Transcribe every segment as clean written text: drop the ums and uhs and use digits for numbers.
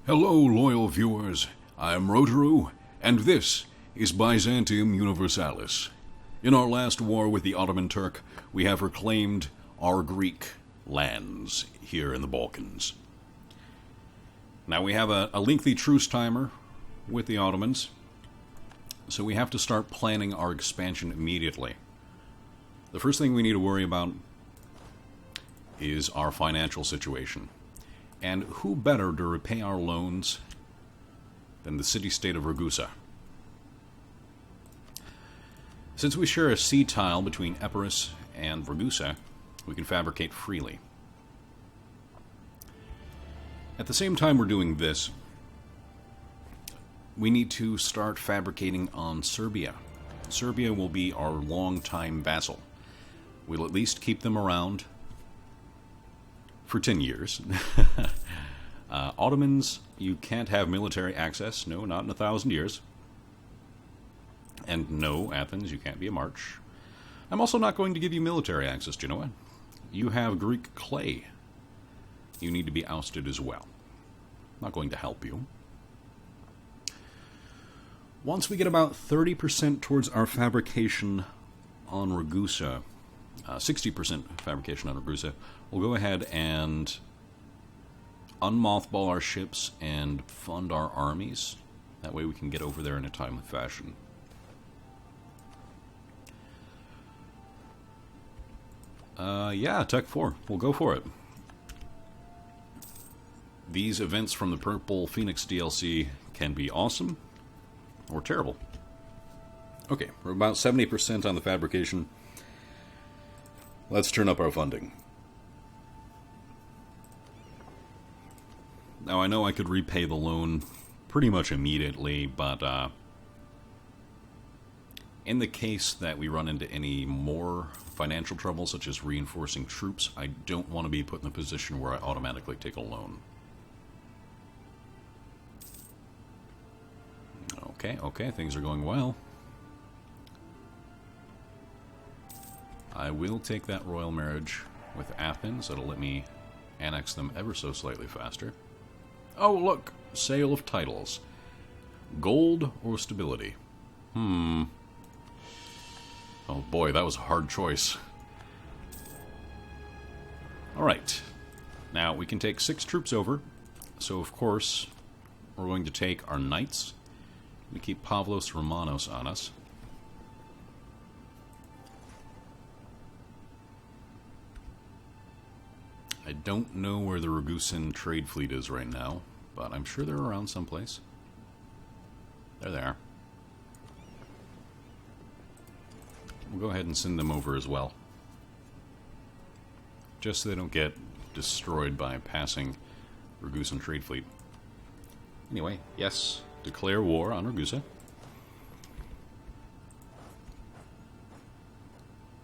Hello, loyal viewers. I'm Rojiru, and this is Byzantium Universalis. In our last war with the Ottoman Turk, we have reclaimed our Greek lands here in the Balkans. Now we have a lengthy truce timer with the Ottomans, so we have to start planning our expansion immediately. The first thing we need to worry about is our financial situation. And who better to repay our loans than the city-state of Ragusa? Since we share a sea tile between Epirus and Ragusa, we can fabricate freely. At the same time we're doing this, we need to start fabricating on Serbia. Serbia will be our long-time vassal. We'll at least keep them around for 10 years. Ottomans, you can't have military access. No, not in 1,000 years. And no, Athens, you can't be a march. I'm also not going to give you military access, Genoa. You have Greek clay. You need to be ousted as well. Not going to help you. Once we get about 30% towards our fabrication on Ragusa, 60% fabrication on Ragusa, we'll go ahead and unmothball our ships and fund our armies. That way we can get over there in a timely fashion. Yeah, Tech 4. We'll go for it. These events from the Purple Phoenix DLC can be awesome or terrible. Okay, we're about 70% on the fabrication. Let's turn up our funding. Now, I know I could repay the loan pretty much immediately, but in the case that we run into any more financial trouble, such as reinforcing troops, I don't want to be put in a position where I automatically take a loan. Okay, things are going well. I will take that royal marriage with Athens. That'll let me annex them ever so slightly faster. Oh, look! Sale of titles. Gold or stability? Oh boy, that was a hard choice. Alright. Now, we can take 6 troops over. So, of course, we're going to take our knights. We keep Pavlos Romanos on us. I don't know where the Ragusan trade fleet is right now, but I'm sure they're around someplace. There they are. We'll go ahead and send them over as well. Just so they don't get destroyed by passing Ragusan trade fleet. Anyway, yes, declare war on Ragusa.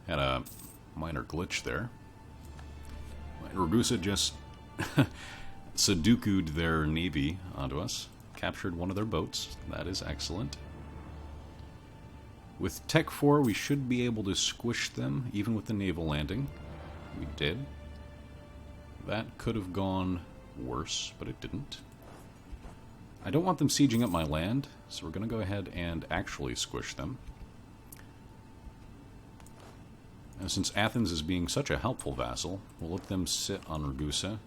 Had a minor glitch there. Ragusa just Sudoku'd their navy onto us. Captured one of their boats. That is excellent. With Tech 4, we should be able to squish them, even with the naval landing. We did. That could have gone worse, but it didn't. I don't want them sieging up my land, so we're going to go ahead and actually squish them. And since Athens is being such a helpful vassal, we'll let them sit on Ragusa.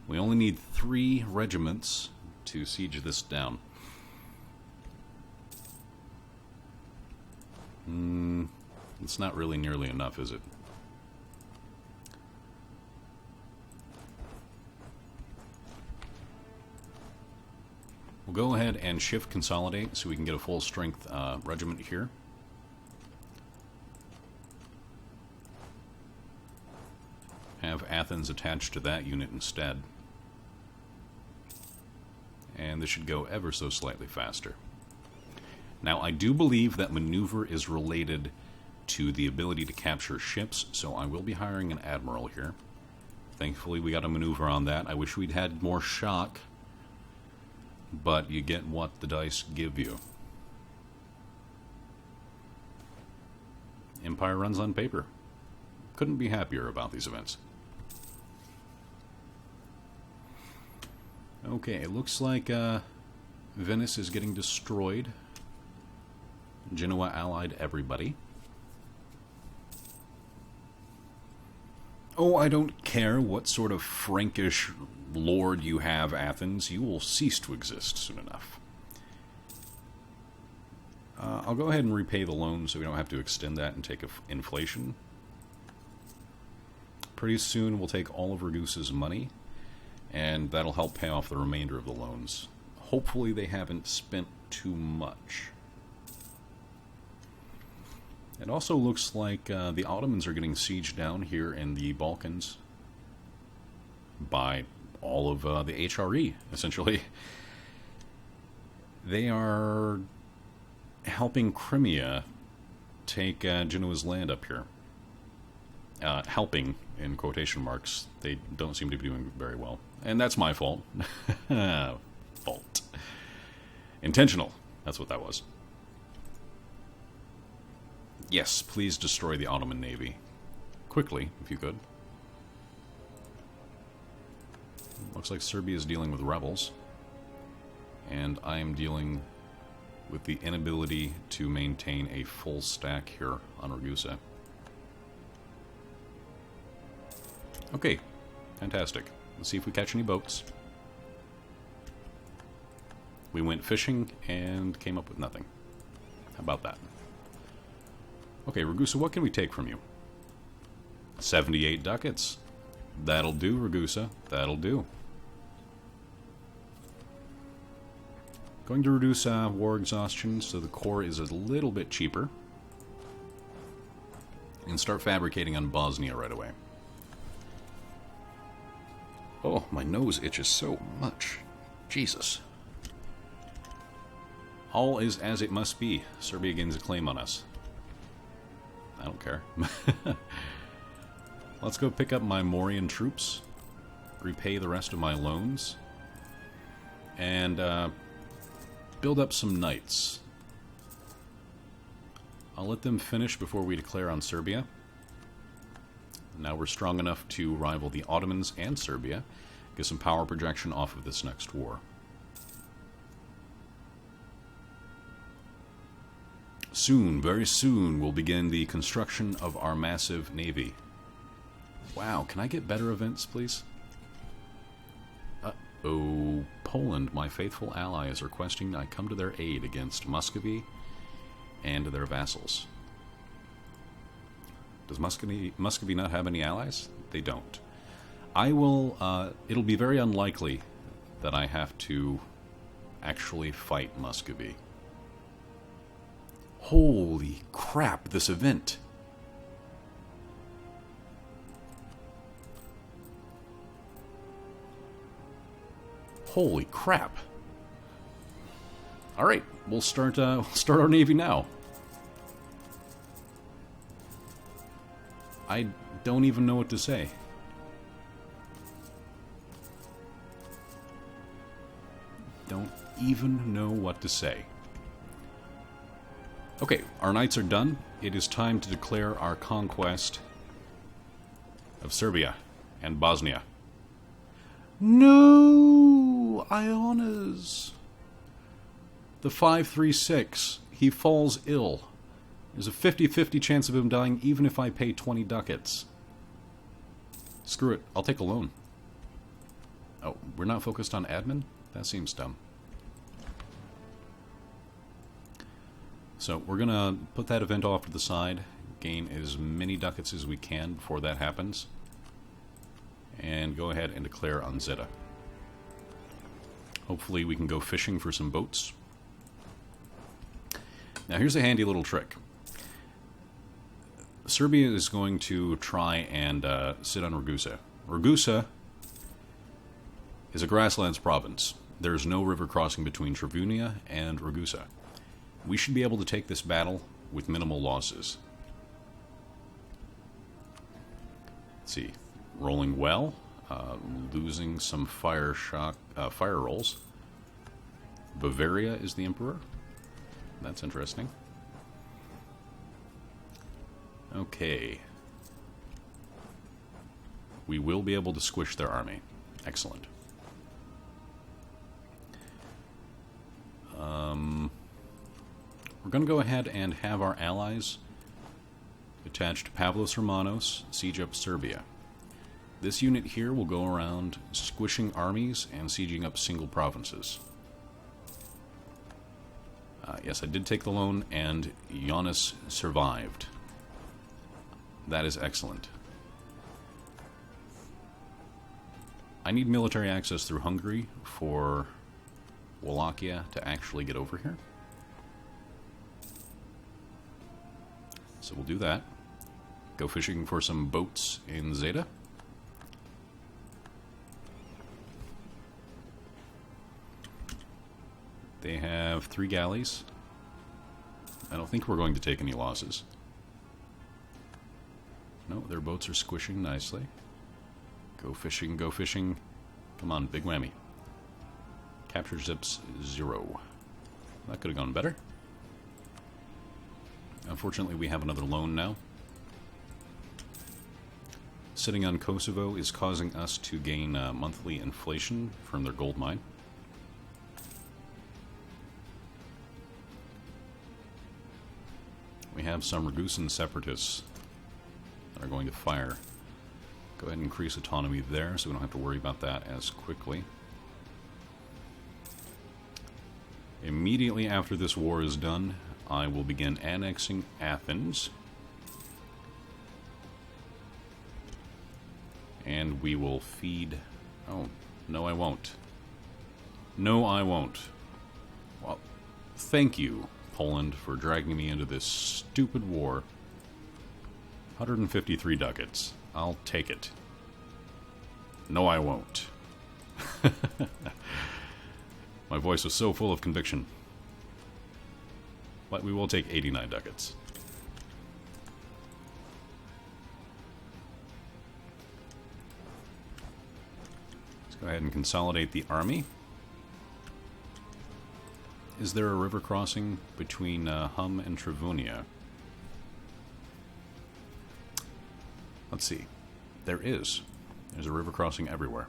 We only need 3 regiments to siege this down. It's not really nearly enough, is it? We'll go ahead and shift consolidate so we can get a full strength regiment here. Have Athens attached to that unit instead. And this should go ever so slightly faster. Now, I do believe that maneuver is related to the ability to capture ships, so I will be hiring an admiral here. Thankfully, we got a maneuver on that. I wish we'd had more shock, but you get what the dice give you. Empire runs on paper. Couldn't be happier about these events. Okay, it looks like Venice is getting destroyed. Genoa allied everybody. Oh, I don't care what sort of Frankish lord you have, Athens. You will cease to exist soon enough. I'll go ahead and repay the loan so we don't have to extend that and take inflation. Pretty soon we'll take all of Ragusa's money, and that'll help pay off the remainder of the loans. Hopefully they haven't spent too much. It also looks like the Ottomans are getting sieged down here in the Balkans by all of the HRE, essentially. They are helping Crimea take Genoa's land up here. Helping, in quotation marks. They don't seem to be doing very well. And that's my fault. Fault. Intentional. That's what that was. Yes, please destroy the Ottoman Navy. Quickly, if you could. Looks like Serbia is dealing with rebels. And I am dealing with the inability to maintain a full stack here on Ragusa. Okay, fantastic. Let's see if we catch any boats. We went fishing and came up with nothing. How about that? Okay, Ragusa, what can we take from you? 78 ducats. That'll do, Ragusa. That'll do. Going to reduce war exhaustion so the core is a little bit cheaper. And start fabricating on Bosnia right away. Oh, my nose itches so much. Jesus. All is as it must be. Serbia gains a claim on us. I don't care. Let's go pick up my Mauryan troops, repay the rest of my loans, and build up some knights. I'll let them finish before we declare on Serbia. Now we're strong enough to rival the Ottomans and Serbia, get some power projection off of this next war. Soon, very soon, we'll begin the construction of our massive navy. Wow, can I get better events, please? Uh-oh. Poland, my faithful ally, is requesting I come to their aid against Muscovy and their vassals. Does Muscovy not have any allies? They don't. I will, it'll be very unlikely that I have to actually fight Muscovy. Holy crap, this event. Holy crap. Alright, we'll start our navy now. I don't even know what to say. Don't even know what to say. Okay, our knights are done. It is time to declare our conquest of Serbia and Bosnia. No! Ionas! The 536. He falls ill. There's a 50-50 chance of him dying even if I pay 20 ducats. Screw it. I'll take a loan. Oh, we're not focused on admin? That seems dumb. So we're going to put that event off to the side, gain as many ducats as we can before that happens, and go ahead and declare on Zeta. Hopefully we can go fishing for some boats. Now here's a handy little trick. Serbia is going to try and sit on Ragusa. Ragusa is a grasslands province. There's no river crossing between Travunia and Ragusa. We should be able to take this battle with minimal losses. Let's see. Rolling well. Losing some fire rolls. Bavaria is the emperor. That's interesting. Okay. we will be able to squish their army. Excellent. We're going to go ahead and have our allies attached to Pavlos Romanos siege up Serbia. This unit here will go around squishing armies and sieging up single provinces. Yes, I did take the loan, and Giannis survived. That is excellent. I need military access through Hungary for Wallachia to actually get over here. So we'll do that. Go fishing for some boats in Zeta. They have 3 galleys. I don't think we're going to take any losses. No, their boats are squishing nicely. Go fishing, go fishing. Come on, big whammy. Capture zips 0. That could have gone better. Unfortunately, we have another loan now. Sitting on Kosovo is causing us to gain monthly inflation from their gold mine. We have some Ragusan separatists that are going to fire. Go ahead and increase autonomy there so we don't have to worry about that as quickly. Immediately after this war is done, I will begin annexing Athens. And we will feed... Oh, no I won't. No I won't. Well, thank you, Poland, for dragging me into this stupid war. 153 ducats. I'll take it. No I won't. My voice was so full of conviction. But we will take 89 ducats. Let's go ahead and consolidate the army. Is there a river crossing between Hum and Trivonia? Let's see. There is. There's a river crossing everywhere.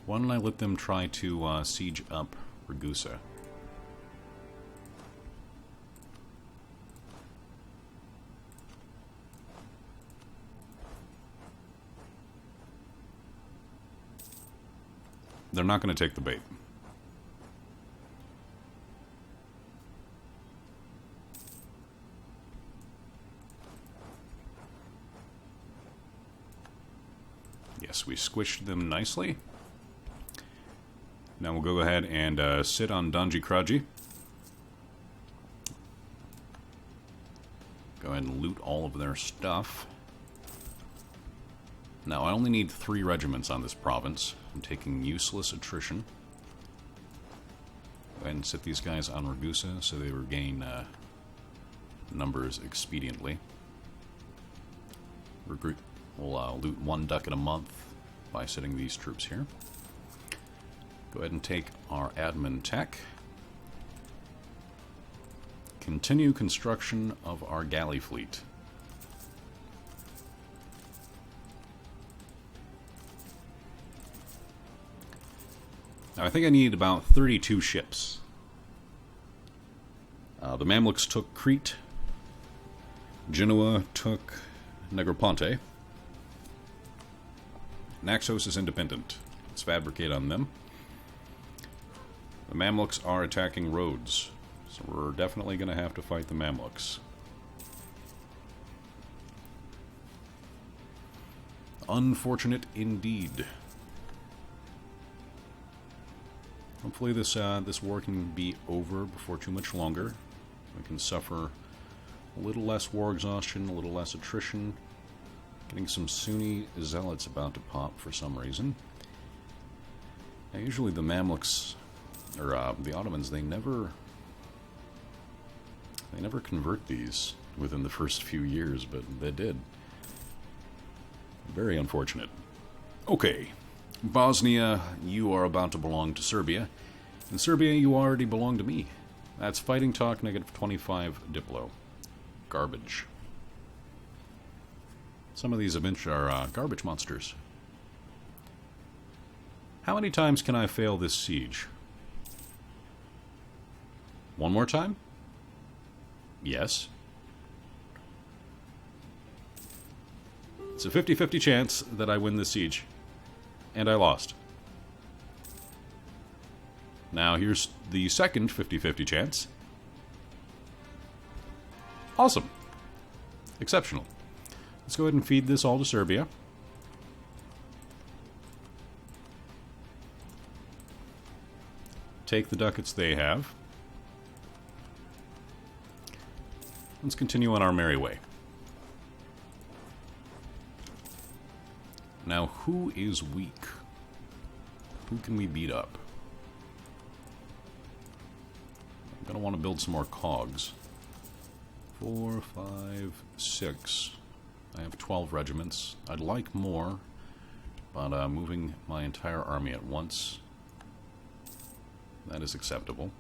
Why don't I let them try to siege up Ragusa? They're not going to take the bait. Yes, we squished them nicely. Now we'll go ahead and sit on Donji Kraji. Go ahead and loot all of their stuff. Now, I only need 3 regiments on this province. I'm taking useless attrition. Go ahead and sit these guys on Ragusa so they regain numbers expediently. We'll loot 1 ducat a month by sitting these troops here. Go ahead and take our admin tech. Continue construction of our galley fleet. Now, I think I need about 32 ships. The Mamluks took Crete. Genoa took Negroponte. Naxos is independent. Let's fabricate on them. The Mamluks are attacking Rhodes, so we're definitely going to have to fight the Mamluks. Unfortunate indeed. Hopefully this war can be over before too much longer. We can suffer a little less war exhaustion, a little less attrition. Getting some Sunni zealots about to pop for some reason. Now, usually the Mamluks, or the Ottomans, they never convert these within the first few years, but they did. Very unfortunate. Okay. Bosnia, you are about to belong to Serbia. In Serbia, you already belong to me. That's fighting talk, -25 Diplo. Garbage. Some of these events are garbage monsters. How many times can I fail this siege? One more time? Yes. It's a 50-50 chance that I win this siege. And I lost. Now here's the second 50-50 chance. Awesome. Exceptional. Let's go ahead and feed this all to Serbia. Take the ducats they have. Let's continue on our merry way. Now, who is weak? Who can we beat up? I'm going to want to build some more cogs. 4, 5, 6. I have 12 regiments. I'd like more, but moving my entire army at once, that is acceptable.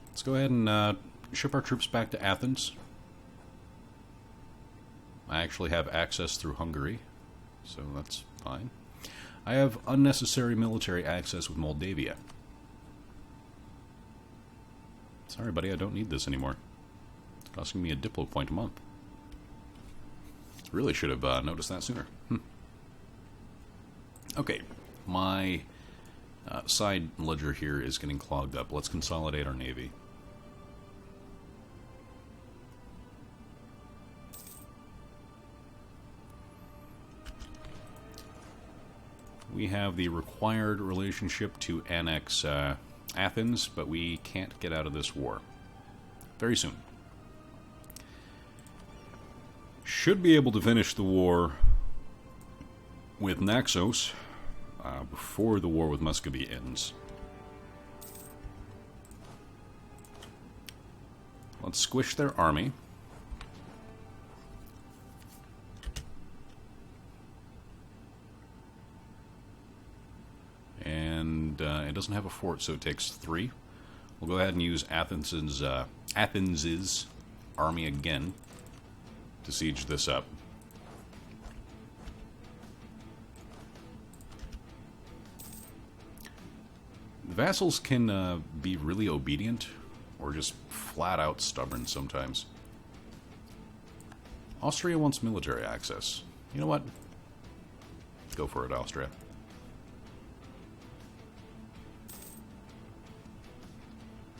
Let's go ahead and ship our troops back to Athens. I actually have access through Hungary, so that's fine. I have unnecessary military access with Moldavia. Sorry, buddy, I don't need this anymore. It's costing me a Diplo point a month. Really should have noticed that sooner. Okay, my side ledger here is getting clogged up. Let's consolidate our navy. We have the required relationship to annex Athens, but we can't get out of this war. Very soon. Should be able to finish the war with Naxos before the war with Muscovy ends. Let's squish their army. And it doesn't have a fort, so it takes 3. We'll go ahead and use Athens's army again to siege this up. The vassals can be really obedient or just flat out stubborn sometimes. Austria wants military access. You know what? Go for it, Austria.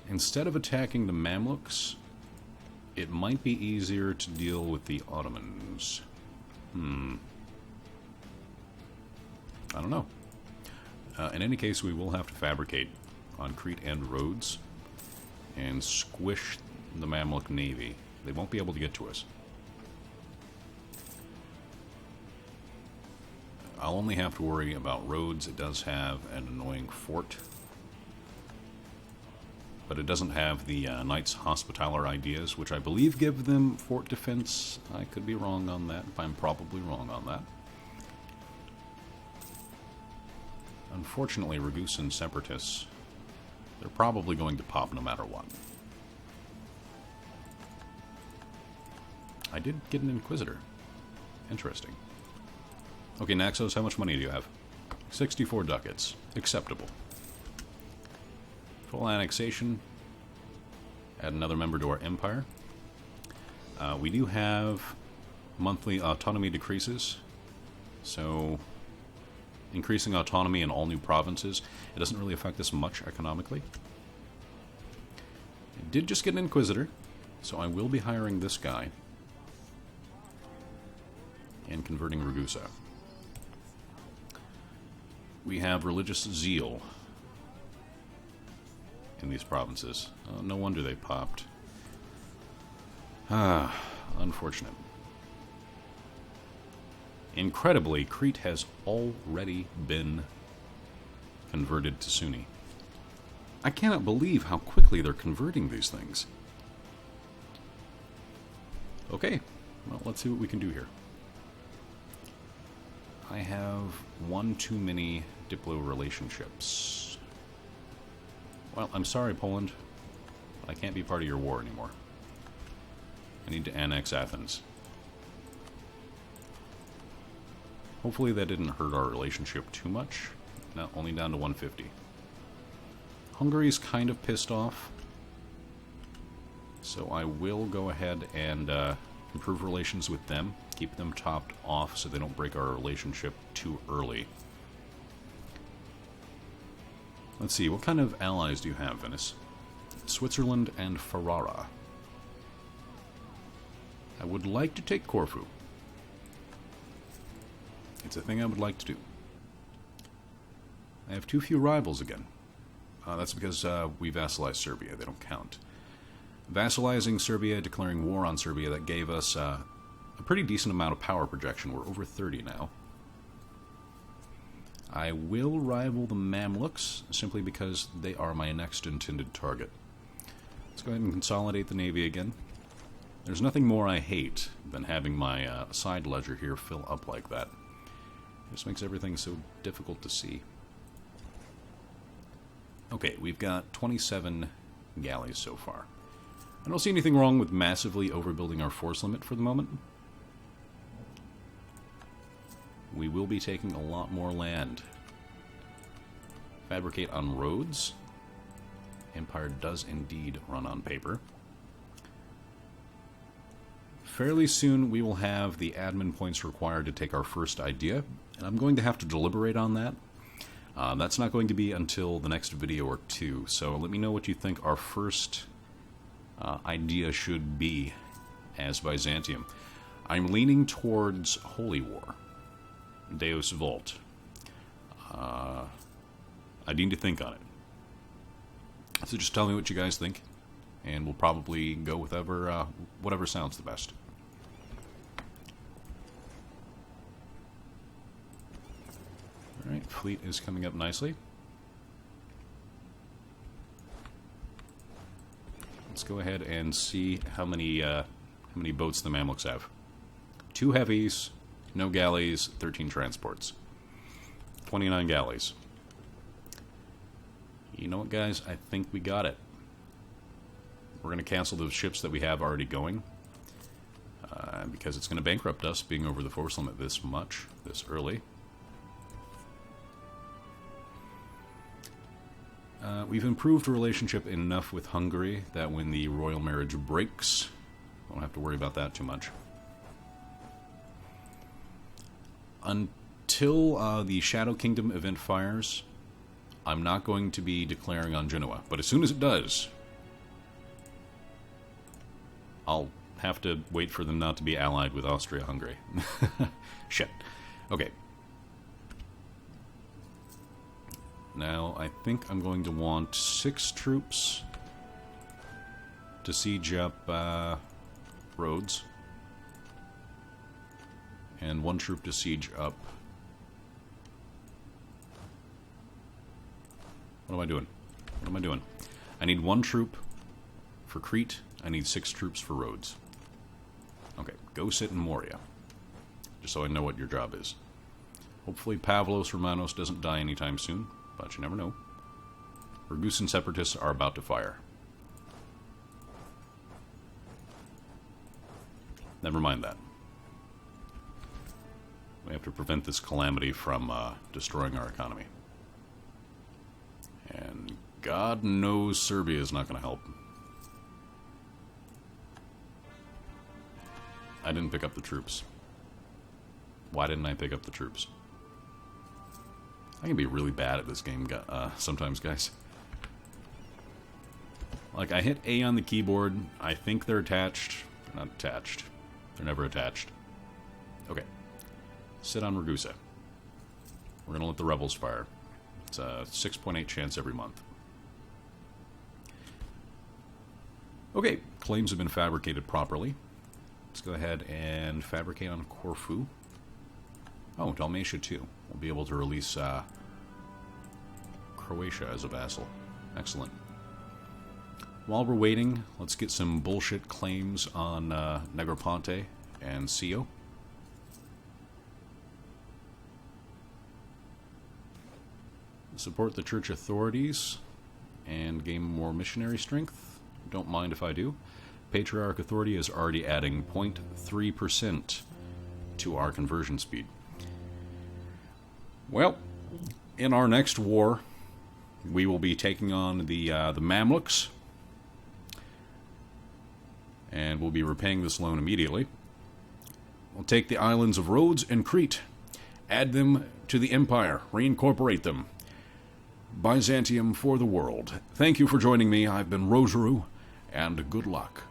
Instead of attacking the Mamluks, it might be easier to deal with the Ottomans. I don't know. In any case, we will have to fabricate on Crete and Rhodes and squish the Mamluk navy. They won't be able to get to us. I'll only have to worry about Rhodes. It does have an annoying fort, but it doesn't have the Knights Hospitaller ideas, which I believe give them fort defense. I could be wrong on that. I'm probably wrong on that. Unfortunately, Ragusan separatists, they're probably going to pop no matter what. I did get an Inquisitor. Interesting. Okay, Naxos, how much money do you have? 64 ducats. Acceptable. Full annexation. Add another member to our empire. We do have monthly autonomy decreases, so increasing autonomy in all new provinces, it doesn't really affect us much economically. I did just get an Inquisitor, so I will be hiring this guy and converting Ragusa. We have religious zeal in these provinces. No wonder they popped. Unfortunate. Incredibly, Crete has already been converted to Sunni. I cannot believe how quickly they're converting these things. Okay, well, let's see what we can do here. I have one too many Diplo relationships. Well, I'm sorry, Poland, but I can't be part of your war anymore. I need to annex Athens. Hopefully that didn't hurt our relationship too much. No, only down to 150. Hungary's kind of pissed off. So I will go ahead and improve relations with them. Keep them topped off so they don't break our relationship too early. Let's see, what kind of allies do you have, Venice? Switzerland and Ferrara. I would like to take Corfu. It's a thing I would like to do. I have too few rivals again. That's because we vassalized Serbia. They don't count. Vassalizing Serbia, declaring war on Serbia, that gave us a pretty decent amount of power projection. We're over 30 now. I will rival the Mamluks, simply because they are my next intended target. Let's go ahead and consolidate the Navy again. There's nothing more I hate than having my side ledger here fill up like that. It just makes everything so difficult to see. Okay, we've got 27 galleys so far. I don't see anything wrong with massively overbuilding our force limit for the moment. We will be taking a lot more land. Fabricate on roads. Empire does indeed run on paper. Fairly soon we will have the admin points required to take our first idea, and I'm going to have to deliberate on that. That's not going to be until the next video or two, so let me know what you think our first idea should be as Byzantium. I'm leaning towards Holy War. Deus Vult. I need to think on it. So just tell me what you guys think, and we'll probably go with whatever sounds the best. Alright, fleet is coming up nicely. Let's go ahead and see how many boats the Mamluks have. 2 heavies, no galleys, 13 transports. 29 galleys. You know what, guys? I think we got it. We're going to cancel those ships that we have already going. Because it's going to bankrupt us being over the force limit this early. We've improved a relationship enough with Hungary that when the royal marriage breaks, we won't have to worry about that too much. Until the Shadow Kingdom event fires, I'm not going to be declaring on Genoa. But as soon as it does, I'll have to wait for them not to be allied with Austria-Hungary. Shit. Okay. Now, I think I'm going to want 6 troops to siege up Rhodes. And 1 troop to siege up... What am I doing? What am I doing? I need 1 troop for Crete. I need 6 troops for Rhodes. Okay, go sit in Moria. Just so I know what your job is. Hopefully Pavlos Romanos doesn't die anytime soon, but you never know. Ragusan separatists are about to fire. Never mind that. We have to prevent this calamity from destroying our economy. And God knows Serbia is not going to help. I didn't pick up the troops. Why didn't I pick up the troops? I can be really bad at this game sometimes, guys. Like, I hit A on the keyboard. I think they're attached. They're not attached. They're never attached. Okay. Sit on Ragusa. We're going to let the rebels fire. It's a 6.8 chance every month. Okay, claims have been fabricated properly. Let's go ahead and fabricate on Corfu. Oh, Dalmatia too. We'll be able to release Croatia as a vassal. Excellent. While we're waiting, let's get some bullshit claims on Negroponte and Sio. Support the church authorities and gain more missionary strength. Don't mind if I do. Patriarch Authority is already adding 0.3% to our conversion speed. Well, in our next war, we will be taking on the Mamluks, and we'll be repaying this loan immediately. We'll take the islands of Rhodes and Crete, add them to the Empire, reincorporate them. Byzantium for the world. Thank you for joining me. I've been Rojiru, and good luck.